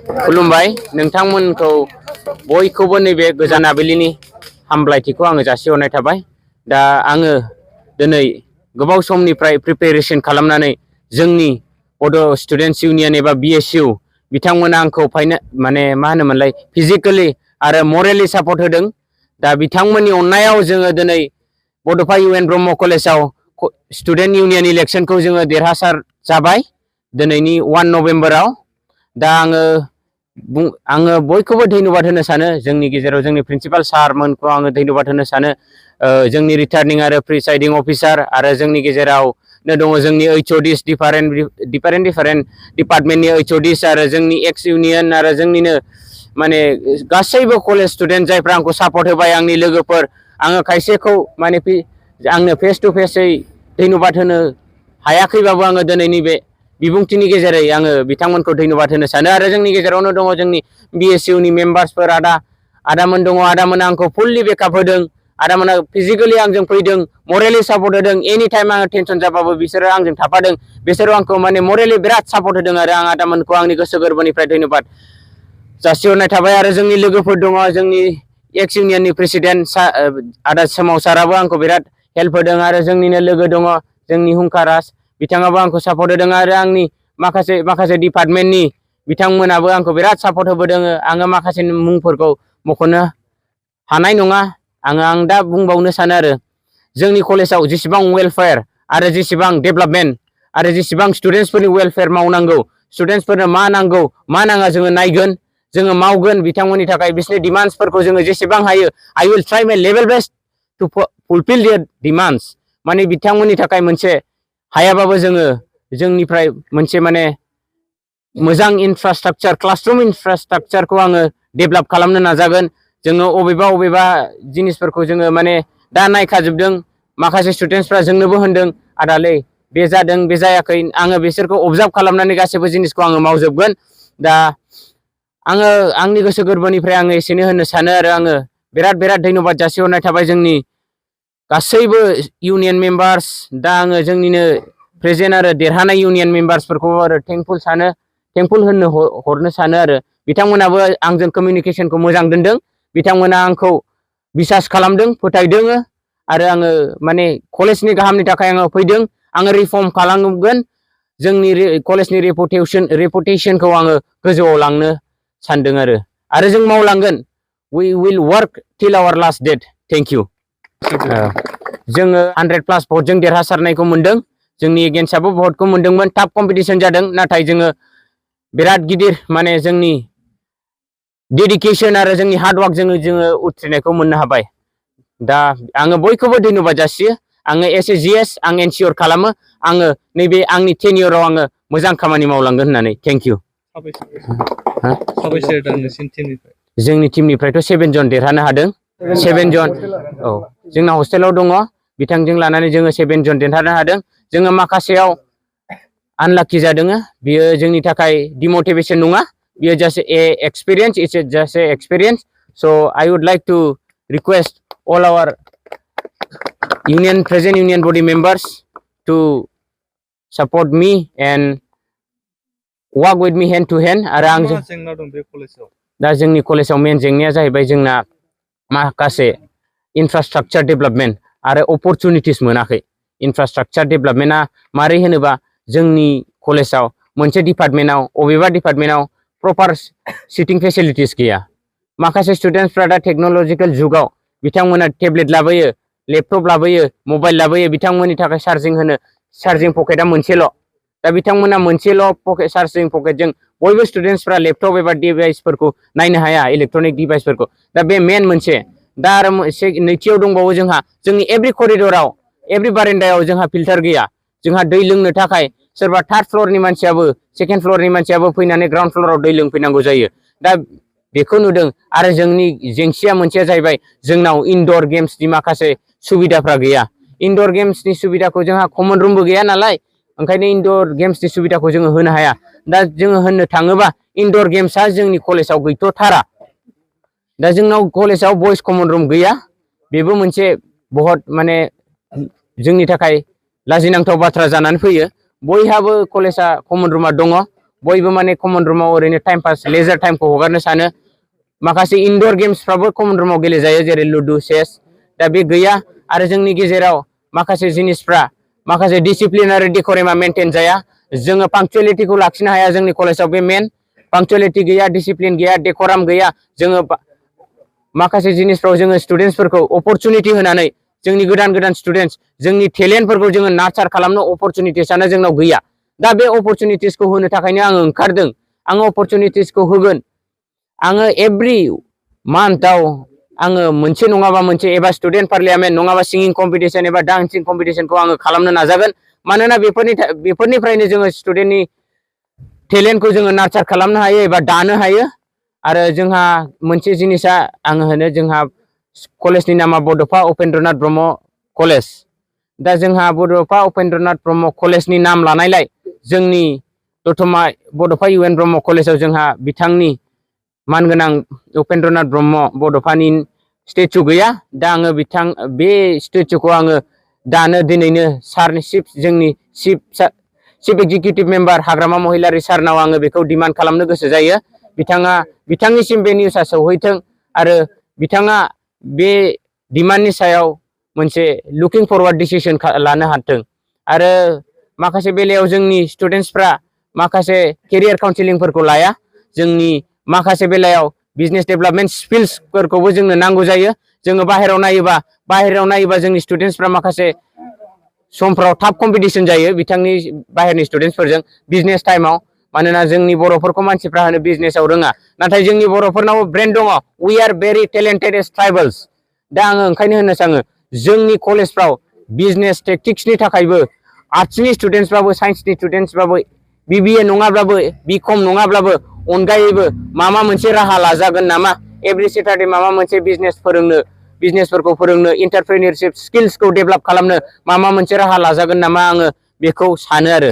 खुलुमबाय नोंथांमोनखौ बयखौबो नैबे गोजान आबिलिनि हामलायथिखौ आङो जासिहरनाय थाबाय। दा आङो दिनै गोबाव समनिफ्राय प्रिपेरेसन खालामनानै जोंनि बड' स्टुडेन्टस इउनियन एबा बिएसइउ बिथांमोना आंखौ माने मा होनोमोनलाय फिजिकेलि आरो मरेलि सापर्ट होदों। दा बिथांमोननि अननायाव जोङो दिनै बड'फा इउएन ब्रह्म कलेजाव स्टुडेन्ट इउनियन इलेक्सनखौ जोङो देरहासार जाबाय दिनैनि 1 नभेम्बराव। दा आङो बयखौबो धन्यबाद होनो सानो जोंनि गेजेराव जोंनि प्रिन्सिपाल सारमोनखौ आङो धन्यबाद होनो सानो, जोंनि रिटार्निं आरो प्रिसाइडिं अफिसार आरो जोंनि गेजेरावनो दङ जोंनि ओइचअडिस डिफारेन्ट डिपार्टमेन्टनि ओइचअडिस आरो जोंनि एक्स इउनियन आरो जोंनिनो माने गासैबो कलेज स्टुडेन्ट जायफ्रा आंखौ सापर्ट होबाय, आंनि लोगोफोर। आङो खायसेखौ माने आंनो फेस टु फेसै धन्यबाद होनो हायाखैबाबो आङो दिनैनि बे बिबुंथिनि गेजेरै आङो बिथांमोनखौ धन्यबाद होनो सानो। आरो जोंनि गेजेरावनो दङ जोंनि बिएसइउनि मेम्बार्सफोर आदामोन दङ। आदामोना आंखौ फुल्लि बेकआप होदों। आदामोना फिजिकेलि आंजों फैदों, मरेलि सापर्ट होदों। एनि टाइम आङो टेनसन जाबाबो बिसोरो आंजों थाफादों। बिसोरो आंखौ माने मरेलि बिराद सापर्ट होदों आरो आं आदामोनखौ आंनि गोसो गोरबोनिफ्राय धन्यबाद जासिहरनाय थाबाय। आरो जोंनि लोगोफोर दङ, जोंनि एक्स इउनियननि प्रेसिडेन्ट आदा सोमावसाराबो आंखौ बिराद हेल्प होदों। आरो जोंनिनो लोगो दङ जोंनि हुंकाराज, बिथाङाबो आंखौ सापर्ट होदों। आरो आंनि माखासे डिपार्टमेन्टनि बिथांमोनाबो आंखौ बिराद सापर्ट होबोदों। आङो माखासे मुंफोरखौ मख'नो हानाय नङा। आं दा बुंबावनो सानो आरो जोंनि कलेजाव जेसेबां वेलफेयार आरो जेसेबां डेभेलपमेन्ट आरो जेसेबां स्टुडेन्टसफोरनि वेलफेयार मावनांगौ, स्टुडेन्टसफोरनो मा नांगौ मा नाङा जोङो नायगोन, जोङो मावगोन बिथांमोननि थाखाय। बिसोरनि डिमान्ड्सफोरखौ जोङो जेसेबां हायो I will try my level best to fulfil their demands. माने बिथांमोननि थाखाय मोनसे हायाबाबो जोङो जोंनिफ्राय मोनसे माने मोजां इनफ्रास्ट्राक्चार, क्लासरुम इनफ्रास्ट्राक्चारखौ आङो डेभेलप खालामनो नाजागोन। जोङो अबेबा जिनिसफोरखौ जोङो माने दा नायखाजोबदों। माखासे स्टुडेन्टसफ्रा जोंनोबो होनदों आदालै बे जादों बे जायाखै। आङो बिसोरखौ अबजार्भ खालामनानै गासैबो जिनिसखौ आङो मावजोबगोन। दा आङो आंनि गोसो गोरबोनिफ्राय आङो एसेनो होननो सानो आरो आङो बिराद धन्यबाद जासिहरनाय थाबाय जोंनि गासैबो इउनियन मेम्बार्स। दा आङो जोंनिनो प्रेजेन्ट आरो देरहानाय इउनियन मेम्बार्सफोरखौ आरो थेंकफुल हरनो सानो आरो बिथांमोनाबो आंजों कमिउनिकेसनखौ मोजां दोनदों। बिथांमोना आंखौ बिसास खालामदों, फोथायदों। आरो आङो माने कलेजनि गाहामनि थाखाय आङो फैदों। आङो रिफर्म खालामगोन, जोंनि कलेजनि रेपुटेसनखौ आङो गोजौआव लांनो सानदों आरो जों मावलांगोन। We will work till our last date. Thank you. जोङो 100+ भटजों देरहासारनायखौ मोनदों। जोंनि एगेन्स्टआबो भटखौ मोनदोंमोन। टाफ कम्पिटिसन जादों, नाथाय जोङो बिराद गिदिर माने जोंनि डेडिकेसन आरो जोंनि हार्डवार्क जोङो उथ्रिनायखौ मोननो हाबाय। दा आङो बयखौबो धन्यबाद जासियो। आङो एस ए जिएस आं एनसियर खालामो आङो नैबे आंनि टेनियराव आङो मोजां खामानि मावलांगोन होननानै। Thank you. जोंनि टिमनिफ्रायथ' 7 जन देरहानो हादों। 7 जन। औ, जोंना हस्टेलाव दङ, बिथांजों लानानै जोङो 7 जन देरहानो हादों। जोङो माखासेयाव आनलाकि जादों। बियो जोंनि थाखाय डिमटिभेसन नङा, बियो just experience. It's just experience. So' I would like to request all our present union body members to support me and work with me hand to hand. आरो आंजों दा जोंनि कलेजाव मेन जेंनाया जाहैबाय जोंना माखासे इनफ्रास्ट्राक्चार डेभेलपमेन्ट आरो अपरचुनिटिस मोनाखै। इनफ्रास्ट्राक्चार डेभेलपमेन्टआ मारै होनोबा जोंनि कलेजाव मोनसे अबेबा डिपार्टमेन्टआव प्रपार सिटिं फेसिलिटिस गैया। माखासे स्टुडेन्टसफ्रा दा टेक्न'लजिकेल जुगाव बिथांमोना टेब्लेट लाबोयो, लेपटप लाबोयो, मबाइल लाबोयो। बिथांमोननि थाखाय चार्जिं पकेटआ मोनसेल'। दा बिथांमोना मोनसेल' चार्जिं पकेटजों बयबो स्टुडेन्टसफ्रा लेपटप एबा डिभाइसफोरखौ नायनो हाया, इलेक्ट्रनिक डिभाइसफोरखौ। दा बे मेन मोनसे। दा आरो नैथियाव दंबावो जोंनि एभ्रि करिडराव, एभ्रि बारेन्दायाव जोंहा फिल्टार गैया। जोंहा दै लोंनो थाखाय सोरबा 3rd फ्ल'रनि मानसियाबो 2nd फ्ल'रनि मानसियाबो फैनानै ग्राउन्ड फ्ल'राव दै लोंफैनांगौ जायो। दा बेखौ नुदों। आरो जोंनि जेंसिया मोनसेया जाहैबाय जोंनाव इनडर गेम्सनि माखासे सुबिदाफ्रा गैया। इनडर गेम्सनि सुबिदाखौ जोंहा कमन रुमबो गैया नालाय, ओंखायनो इनडर गेम्सनि सुबिदाखौ जोङो होनो हाया। दा जोङो होननो थाङोबा इनडर गेम्सआ जोंनि कलेजाव गैथ'थारा। दा जोंनाव कलेजाव बयस कमन रुम गैया। बेबो मोनसे बहुत माने जोंनि थाखाय लाजिनांथाव बाथ्रा जानानै फैयो। बयहाबो कलेजा कमन रुमा दङ। बयबो माने कमन रुमाव ओरैनो टाइम पास लेजार टाइमखौ हगारनो सानो माखासे इनडोर गेम्सफ्राबो कमन रुमाव गेलेजायो जेरै लुडु चेस दा बे गैया आरो जोंनि गेजेराव माखासे जिनिसफ्रा माखासे डिसिप्लिन आरो डेकोरेमा मेनटेन जाया जोङो पांक्चुएलिटिखौ लाखिनो हाया जोंनि कलेजाव बे मेन पांक्चुएलिटि गैया डिसिप्लिन गैया डेकोराम गैया जोङो माखासे जिनिसफ्राव जोङो स्टुडेन्टसफोरखौ अपरचुनिटि होनानै जोंनि गोदान स्टुडेन्टस जोंनि टेलेन्टफोरखौ जोङो नार्चार खालामनो अपरचुनिटिसआनो जोंनाव गैया दा बे अपरचुनिटिसखौ होनो थाखायनो आङो ओंखारदों आङो अपरचुनिटिसखौ होगोन आङो एभ्रि मान्थआव आङो मोनसे नङाबा मोनसे एबा स्टुडेन्ट पार्लियामेन्ट नङाबा सिंगिं कम्पिटिशन एबा डान्सिं कम्पिटिशनखौ आङो खालामनो नाजागोन मानोना बेफोरनिफ्रायनो जोङो स्टुडेन्टनि टेलेन्टखौ जोङो नार्चार खालामनो हायो एबा दानो हायो आरो जोंहा मोनसे जिनिसा आङो होनो जोंहा कलेजनि नामा बड'फा उपेन्द्रनाथ ब्रह्म कलेज दा जोंहा बड'फा उपेन्द्रनाथ ब्रह्म कलेजनि नाम लानायलाय जोंनि दतमा बड'फा UN ब्रह्म कलेजाव जोंहा बिथांनि मानगोनां उपेन्द्रनाथ ब्रह्म बड'फानि स्टेचु गैया दा आङो बे स्टेचुखौ आङो दानो दिनैनो सारनि जोंनि चिफ एक्जिकिउटिभ मेम्बार हाग्रामा महिलारि सारनाव आङो बेखौ डिमान्ड खालामनो गोसो जायो बिथांनिसिम बे निउसआ सौहैथों आरो बिथाङा बे डिमान्डनि सायाव मोनसे लुकिं फरवार्ड डिसिसन लानो हाथों आरो माखासे बेलायाव जोंनि स्टुडेन्टसफ्रा माखासे केरियार काउन्सिलिंफोरखौ लाया जोंनि माखासे बेलायाव बिजनेस डेभेलपमेन्ट स्किल्सफोरखौबो जोंनो नांगौ जायो जोङो बाहेरायाव नायोबा जोंनि स्टुडेन्टसफ्रा माखासे समफ्राव टाफ कम्पिटिशन जायो बिथांनि बाहेरनि स्टुडेन्टसफोरजों बिजनेस टाइमाव मानोना जोंनि बर'फोरखौ मानसिफ्रा होनो बिजनेसाव रोङा नाथाय जोंनि बर'फोरनाव ब्रेन दङ we are very talented as tribals दा आङो ओंखायनो होननो सानो जोंनि कलेजफ्राव बिजनेस टेक्टिक्सनि थाखायबो आर्ट्सनि स्टुडेन्टसबाबो साइन्सनि स्टुडेन्टसबाबो BBA नङाब्लाबो BCom नङाब्लाबो अनगायैबो माबा मोनसे राहा लाजागोन नामा एभ्रि सेटारडे माबा मोनसे बिजनेसफोरखौ फोरोंनो एन्टारप्रेनियरशिप स्किल्सखौ डेभेलप खालामनो माबा मोनसे राहा लाजागोन नामा आङो बेखौ सानो आरो